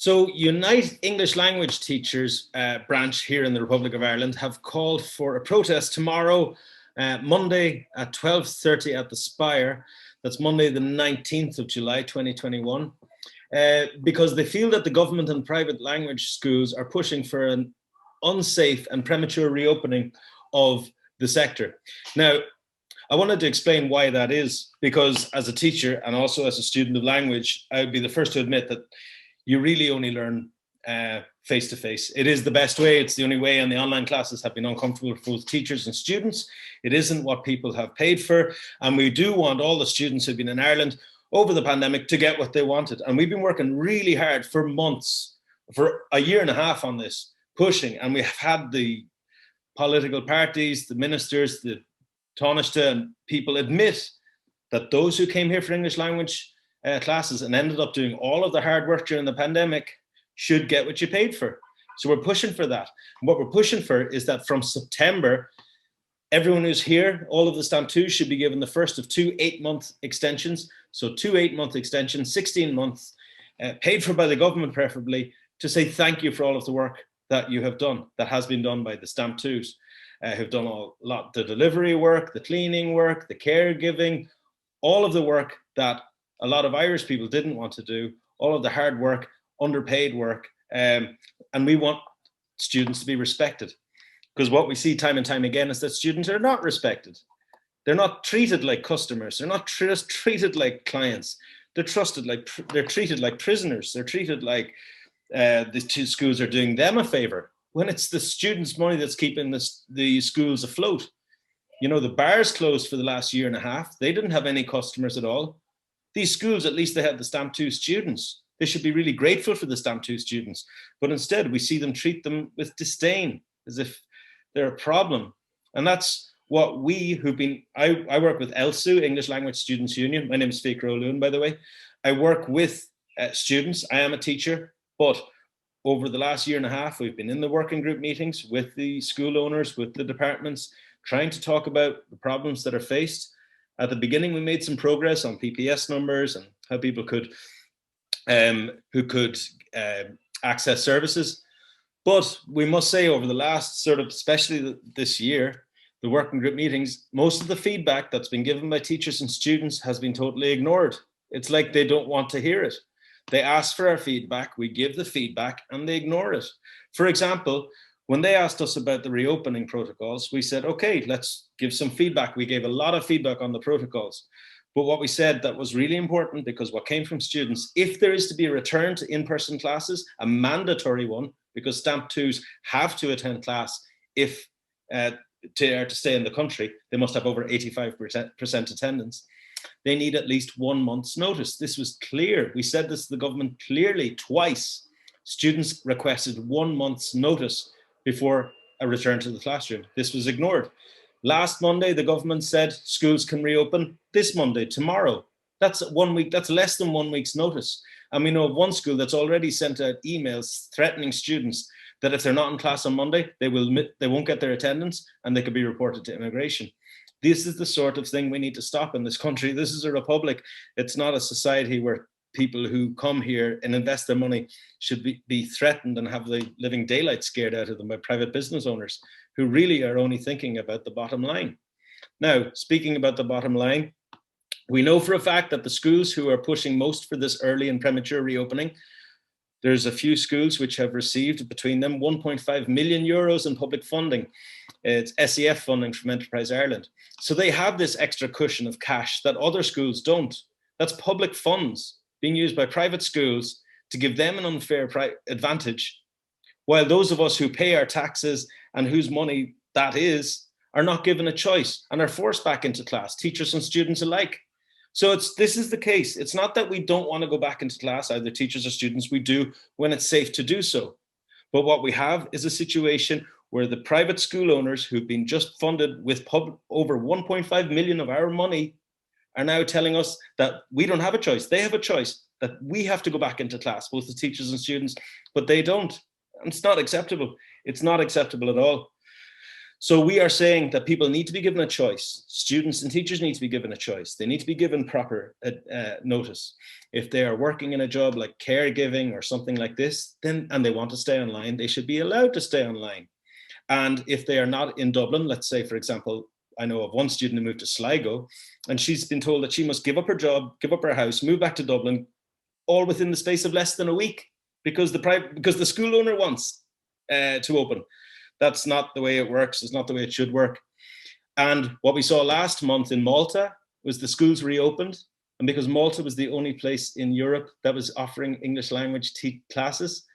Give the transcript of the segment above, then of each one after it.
So Unite English Language Teachers branch here in the Republic of Ireland have called for a protest tomorrow, Monday at 12:30 at the Spire. That's Monday the 19th of July 2021, because they feel that the government and private language schools are pushing for an unsafe and premature reopening of the sector. Now, I wanted to explain why that is, because as a teacher and also as a student of language, I would be the first to admit that you really only learn face-to-face. It is the best way, it's the only way, and the online classes have been uncomfortable for both teachers and students. It isn't what people have paid for, and we do want all the students who've been in Ireland over the pandemic to get what they wanted. And we've been working really hard for months, for a year and a half on this, pushing, and we have had the political parties, the ministers, the Taoiseach and people admit that those who came here for English language classes and ended up doing all of the hard work during the pandemic should get what you paid for. So we're pushing for that. And what we're pushing for is that from September, everyone who's here, all of the stamp 2s should be given the first of 2 8-month extensions. So 2 8-month extensions, 16 months, paid for by the government preferably, to say thank you for all of the work that you have done, that has been done by the stamp 2s, who've done a lot, the delivery work, the cleaning work, the caregiving, all of the work that a lot of Irish people didn't want to do, all of the hard work, underpaid work, and we want students to be respected. Because what we see time and time again is that students are not respected. They're not treated like customers. They're not just treated like clients. They're treated like prisoners. They're treated like the two schools are doing them a favor, when it's the students' money that's keeping the schools afloat. You know, the bars closed for the last year and a half. They didn't have any customers at all. These schools, at least they had the stamp 2 students. They should be really grateful for the stamp 2 students. But instead, we see them treat them with disdain, as if they're a problem. And that's what we who've been, I work with ELSU, English Language Students Union. My name is Fikra O'Loon, by the way. I work with students. I am a teacher, but over the last year and a half, we've been in the working group meetings with the school owners, with the departments, trying to talk about the problems that are faced. At the beginning, we made some progress on PPS numbers and how people could, who could access services. But we must say, over the last especially this year, the working group meetings, most of the feedback that's been given by teachers and students has been totally ignored. It's like they don't want to hear it. They ask for our feedback, we give the feedback, and they ignore it. For example, when they asked us about the reopening protocols, we said, okay, let's give some feedback. We gave a lot of feedback on the protocols. But what we said that was really important, because what came from students, if there is to be a return to in-person classes, a mandatory one, because stamp 2s have to attend class if to stay in the country, they must have over 85% attendance. They need at least 1 month's notice. This was clear. We said this to the government clearly twice. Students requested 1 month's notice before a return to the classroom. This was ignored. Last Monday, the government said schools can reopen this Monday, tomorrow. That's 1 week, that's less than 1 week's notice. And we know of one school that's already sent out emails threatening students that if they're not in class on Monday, they won't get their attendance and they could be reported to immigration. This is the sort of thing we need to stop in this country. This is a republic. It's not a society where people who come here and invest their money should be threatened and have the living daylight scared out of them by private business owners who really are only thinking about the bottom line. Now, speaking about the bottom line, we know for a fact that the schools who are pushing most for this early and premature reopening, there's a few schools which have received between them 1.5 million euros in public funding. It's SEF funding from Enterprise Ireland. So they have this extra cushion of cash that other schools don't. That's public funds being used by private schools to give them an unfair advantage, while those of us who pay our taxes and whose money that is are not given a choice and are forced back into class, teachers and students alike. So this is the case. It's not that we don't want to go back into class, either teachers or students. We do when it's safe to do so. But what we have is a situation where the private school owners who've been just funded with over 1.5 million of our money are now telling us that we don't have a choice. They have a choice, that we have to go back into class, both the teachers and students, but they don't. And it's not acceptable. It's not acceptable at all. So we are saying that people need to be given a choice. Students and teachers need to be given a choice. They need to be given proper notice. If they are working in a job like caregiving or something like this, then and they want to stay online, they should be allowed to stay online. And if they are not in Dublin, let's say, for example, I know of one student who moved to Sligo, and she's been told that she must give up her job, give up her house, move back to Dublin, all within the space of less than a week, because the school owner wants to open. That's not the way it works. It's not the way it should work. And what we saw last month in Malta was the schools reopened. And because Malta was the only place in Europe that was offering English language classes,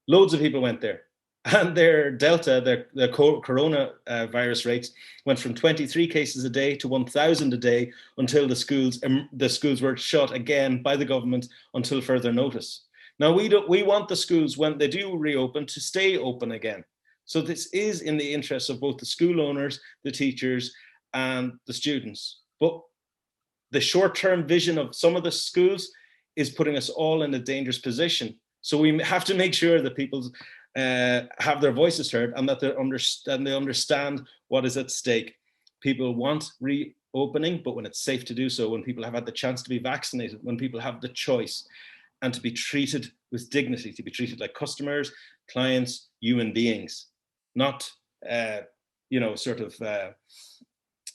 loads of people went there. And their Delta, their coronavirus rates went from 23 cases a day to 1,000 a day until the schools were shut again by the government until further notice. Now, we want the schools, when they do reopen, to stay open again. So this is in the interest of both the school owners, the teachers, and the students. But the short-term vision of some of the schools is putting us all in a dangerous position. So we have to make sure that people have their voices heard and that they understand what is at stake. People want reopening, but when it's safe to do so, when people have had the chance to be vaccinated, when people have the choice, and to be treated with dignity, to be treated like customers, clients, human beings, not sort of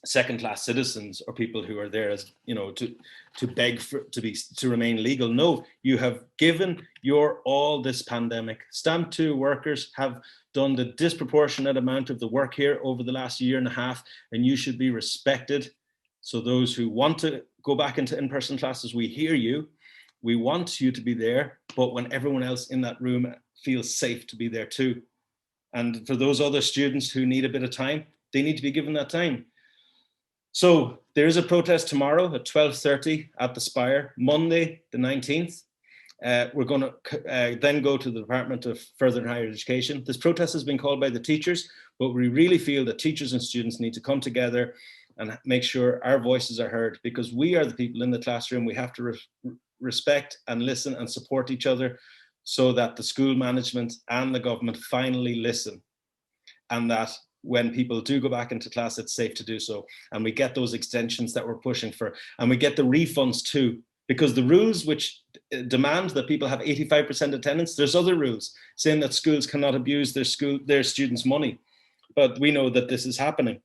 second-class citizens or people who are there as to beg to remain legal. No, you have given your all this pandemic. Stamp 2 workers have done the disproportionate amount of the work here over the last year and a half, and you should be respected. So those who want to go back into in-person classes, we hear you. We want you to be there, but when everyone else in that room feels safe to be there too. And for those other students who need a bit of time, they need to be given that time. So there is a protest tomorrow at 12:30 at the Spire, Monday the 19th. We're going to then go to the Department of Further and Higher Education. This protest has been called by the teachers, but we really feel that teachers and students need to come together and make sure our voices are heard, because we are the people in the classroom. We have to respect and listen and support each other so that the school management and the government finally listen, and that when people do go back into class, it's safe to do so. And we get those extensions that we're pushing for, and we get the refunds too, because the rules which demand that people have 85% attendance, there's other rules saying that schools cannot abuse their students' money. But we know that this is happening,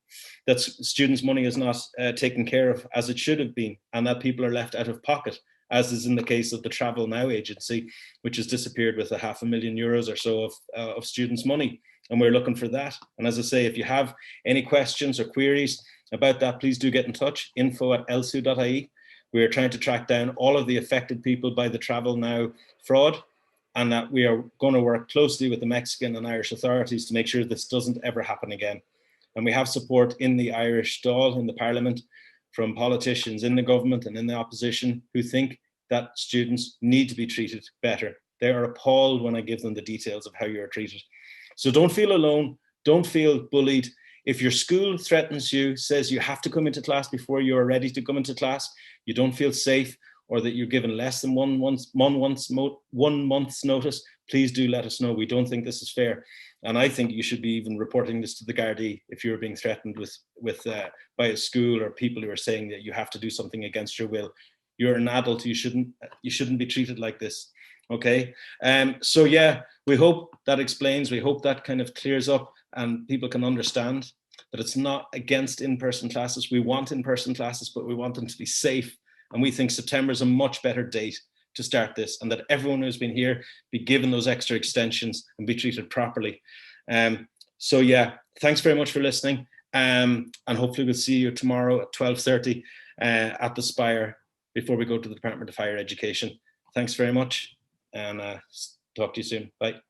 that students' money is not taken care of as it should have been, and that people are left out of pocket, as is in the case of the Travel Now agency, which has disappeared with €500,000 or so of students' money. And we're looking for that. And as I say, if you have any questions or queries about that, please do get in touch, info@elsu.ie. We are trying to track down all of the affected people by the Travel Now fraud, and that we are going to work closely with the Mexican and Irish authorities to make sure this doesn't ever happen again. And we have support in the Irish Dáil, in the Parliament, from politicians in the government and in the opposition who think that students need to be treated better. They are appalled when I give them the details of how you are treated. So don't feel alone, don't feel bullied. If your school threatens you, says you have to come into class before you are ready to come into class, you don't feel safe, or that you're given less than one month's notice, please do let us know. We don't think this is fair. And I think you should be even reporting this to the Gardaí if you're being threatened by a school or people who are saying that you have to do something against your will. You're an adult, you shouldn't be treated like this. Okay, so yeah, we hope that explains, we hope that kind of clears up and people can understand that it's not against in-person classes. We want in-person classes, but we want them to be safe. And we think September is a much better date to start this, and that everyone who's been here be given those extra extensions and be treated properly. So yeah, thanks very much for listening. And hopefully we'll see you tomorrow at 12:30 at the Spire before we go to the Department of Higher Education. Thanks very much, and talk to you soon. Bye.